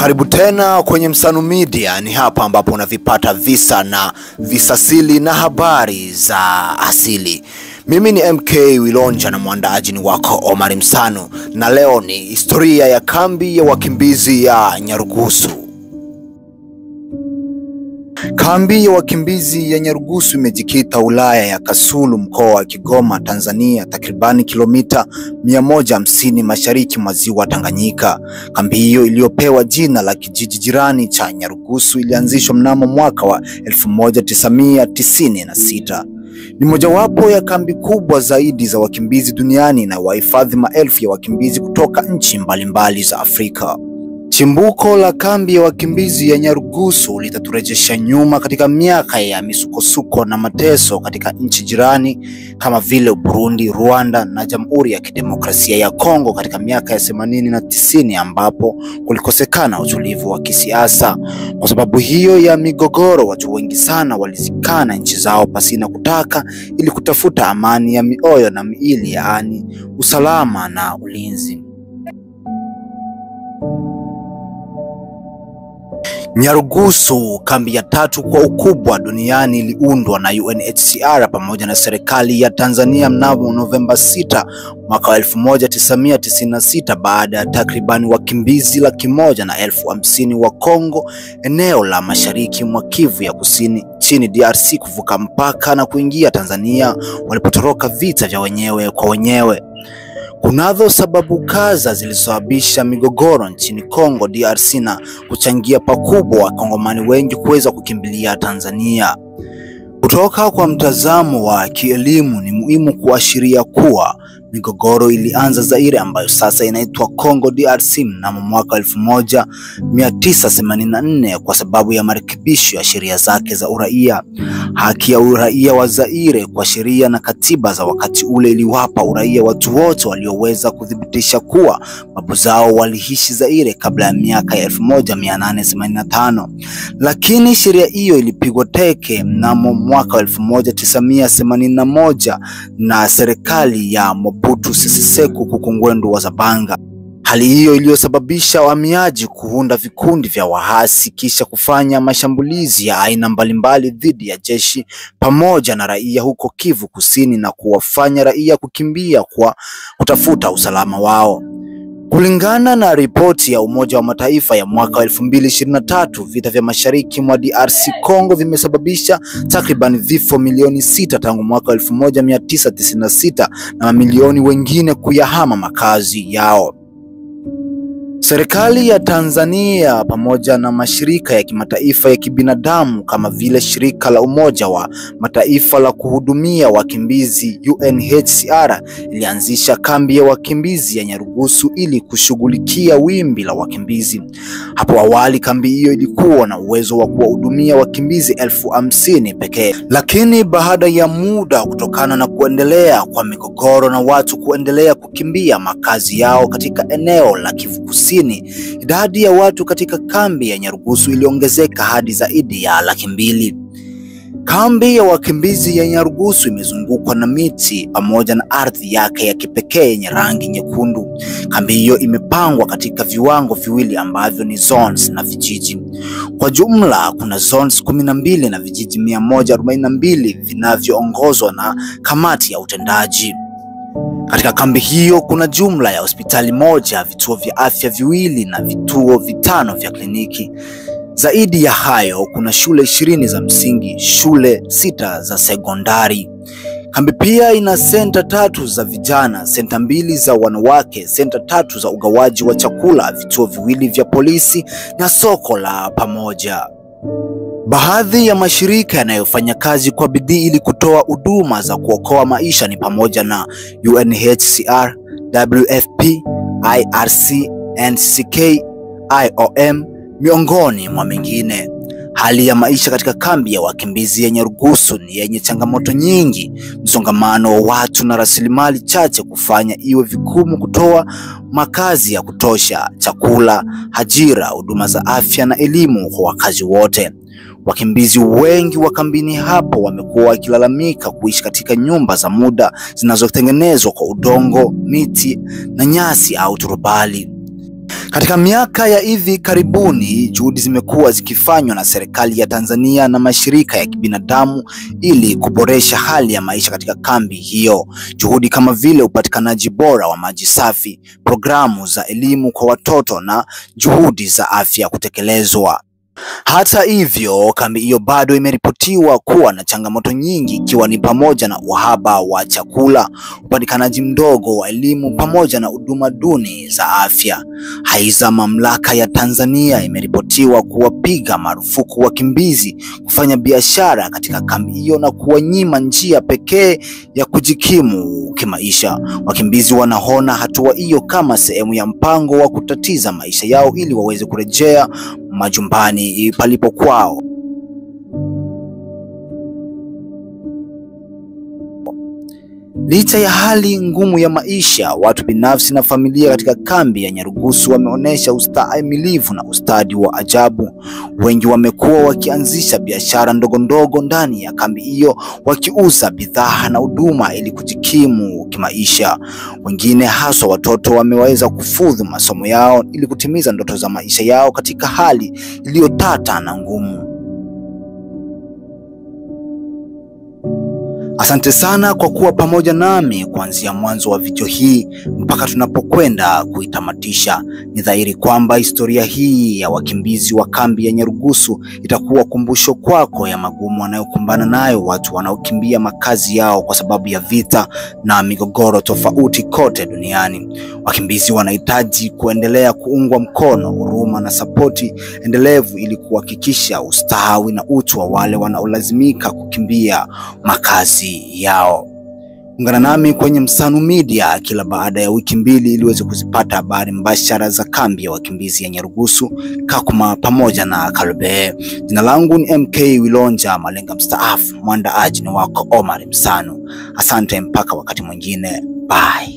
Karibu tena kwenye Msanu Media. Ni hapa ambapo unavipata visa na visasili na habari za asili. Mimi ni MK Wilonja na mwandaaji ni wako Omar Msanu, na leo ni historia ya kambi ya wakimbizi ya Nyarugusu. Kambi ya wakimbizi ya Nyarugusu imejikita wilaya ya Kasulu, mkoa wa Kigoma, Tanzania, takribani kilomita 150 mashariki mwa ziwa Tanganyika. Kambi hiyo iliyopewa jina la kijiji jirani cha Nyarugusu ilianzishwa mnamo mwaka wa 1996. Ni mojawapo ya kambi kubwa zaidi za wakimbizi duniani na wahifadhi maelfu ya wakimbizi kutoka nchi mbalimbali za Afrika. Chimbuko la kambi ya wakimbizi ya Nyarugusu litaturejesha nyuma katika miaka ya misukosuko na mateso katika nchi jirani kama vile Burundi, Rwanda na Jamhuri ya Kidemokrasia ya Kongo katika miaka ya 80 na 90, ambapo kulikosekana utulivu wa kisiasa. Kwa sababu hiyo ya migogoro, watu wengi sana walizikana nchi zao pasina kutaka, ili kutafuta amani ya mioyo na miili, yaani usalama na ulinzi. Nyarugusu, kambi ya tatu kwa ukubwa duniani, iliundwa na UNHCR pamoja na serikali ya Tanzania mnamo Novemba 6 mwaka 1996 baada ya takribani wakimbizi 150,000 wa Kongo, eneo la mashariki mwa Kivu ya Kusini chini DRC, kuvuka mpaka na kuingia Tanzania walipotoroka vita vya wenyewe kwa wenyewe. Kunazo sababu kadhaa zilizosababisha migogoro nchini Kongo DRC na kuchangia pakubwa Wakongomani wengi kuweza kukimbilia Tanzania. Kutoka kwa mtazamo wa kielimu, ni muhimu kuashiria kuwa migogoro ilianza Zaire, ambayo sasa inaitwa Kongo DRC, mnamo mwaka 1984 kwa sababu ya marekebisho ya sheria zake za uraia. Haki ya uraia wa Zaire kwa sheria na katiba za wakati ule iliwapa uraia watu wote walioweza kuthibitisha kuwa babu zao waliishi Zaire kabla ya miaka ya 1885. Lakini sheria hiyo ilipigwa teke mnamo mwaka 1981 na serikali ya Mobutu Sese Seko Kukungwendu wa Zabanga. Hali hiyo iliyosababisha wahamiaji kuunda vikundi vya wahasi kisha kufanya mashambulizi ya aina mbalimbali dhidi ya jeshi pamoja na raia huko Kivu Kusini, na kuwafanya raia kukimbia kwa kutafuta usalama wao. Kulingana na ripoti ya Umoja wa Mataifa ya mwaka 2023, vita vya mashariki mwa DRC Kongo vimesababisha takriban vifo milioni 6 tangu mwaka 1996 na mamilioni wengine kuyahama makazi yao. Serikali ya Tanzania pamoja na mashirika ya kimataifa ya kibinadamu kama vile shirika la Umoja wa Mataifa la kuhudumia wakimbizi UNHCR ilianzisha kambi ya wakimbizi ya Nyarugusu ili kushughulikia wimbi la wakimbizi. Hapo awali kambi hiyo ilikuwa na uwezo wa kuwahudumia wakimbizi 50,000 pekee, lakini baada ya muda, kutokana na kuendelea kwa migogoro na watu kuendelea kukimbia makazi yao katika eneo la Kivu Kusini, idadi ya watu katika kambi ya Nyarugusu iliongezeka hadi zaidi ya 200,000. Kambi ya wakimbizi ya Nyarugusu imezungukwa na miti pamoja na ardhi yake ya kipekee yenye rangi nyekundu. Kambi hiyo imepangwa katika viwango viwili ambavyo ni zones na vijiji. Kwa jumla kuna zones 12 na vijiji 142 vinavyoongozwa na kamati ya utendaji. Katika kambi hiyo kuna jumla ya hospitali moja, vituo vya afya viwili na vituo 5 vya kliniki. Zaidi ya hayo, kuna shule 20 za msingi, shule 6 za sekondari. Kambi pia ina senta 3 za vijana, senta 2 za wanawake, senta 3 za ugawaji wa chakula, vituo 2 vya polisi na soko la pamoja. Baadhi ya mashirika yanayofanya kazi kwa bidii ili kutoa huduma za kuokoa maisha ni pamoja na UNHCR, WFP, IRC, NCK, IOM, miongoni mwa mengine. Hali ya maisha katika kambi ya wakimbizi ya Nyarugusu ni yenye changamoto nyingi, msongamano wa watu na rasilimali chache kufanya iwe vigumu kutoa makazi ya kutosha, chakula, ajira, huduma za afya na elimu kwa wakazi wote. Wakimbizi wengi wa kambini hapo wamekuwa wakilalamika kuishi katika nyumba za muda zinazotengenezwa kwa udongo, miti na nyasi au turubali. Katika miaka ya hivi karibuni, juhudi zimekuwa zikifanywa na serikali ya Tanzania na mashirika ya kibinadamu ili kuboresha hali ya maisha katika kambi hiyo. Juhudi kama vile upatikanaji bora wa maji safi, programu za elimu kwa watoto na juhudi za afya kutekelezwa. Hata hivyo, kambi hiyo bado imeripotiwa kuwa na changamoto nyingi, ikiwa ni pamoja na uhaba wa chakula, upatikanaji mdogo wa elimu pamoja na huduma duni za afya. Aidha, mamlaka ya Tanzania imeripotiwa kuwapiga marufuku wakimbizi kufanya biashara katika kambi hiyo na kuwanyima njia pekee ya kujikimu kimaisha. Wakimbizi wanaona hatua hiyo kama sehemu ya mpango wa kutatiza maisha yao ili waweze kurejea majumbani palipo kwao. Licha ya hali ngumu ya maisha, watu binafsi na familia katika kambi ya Nyarugusu wameonyesha ustahimilivu na ustadi wa ajabu. Wengi wamekuwa wakianzisha biashara ndogo ndogo ndani ya kambi hiyo, wakiuza bidhaa na huduma ili kujikimu kimaisha. Wengine haswa watoto wameweza kufudhu masomo yao ili kutimiza ndoto za maisha yao katika hali iliyotata na ngumu. Asante sana kwa kuwa pamoja nami kuanzia mwanzo wa video hii mpaka tunapokwenda kuitamatisha. Ni dhahiri kwamba historia hii ya wakimbizi wa kambi ya Nyarugusu itakuwa kumbusho kwako ya magumu wanayokumbana nayo watu wanaokimbia makazi yao kwa sababu ya vita na migogoro tofauti kote duniani. Wakimbizi wanahitaji kuendelea kuungwa mkono, huruma na sapoti endelevu ili kuhakikisha ustawi na utu wa wale wanaolazimika kukimbia makazi yao. Ungana nami kwenye Msanu Media kila baada ya wiki mbili ili uweze kuzipata habari mbashara za kambi ya wakimbizi ya Nyarugusu, Kakuma pamoja na Karebe. Jina langu ni MK Wilonja Malenga mstaafu, mwandaaji ni wako Omar Msanu. Asante mpaka wakati mwingine. Bye.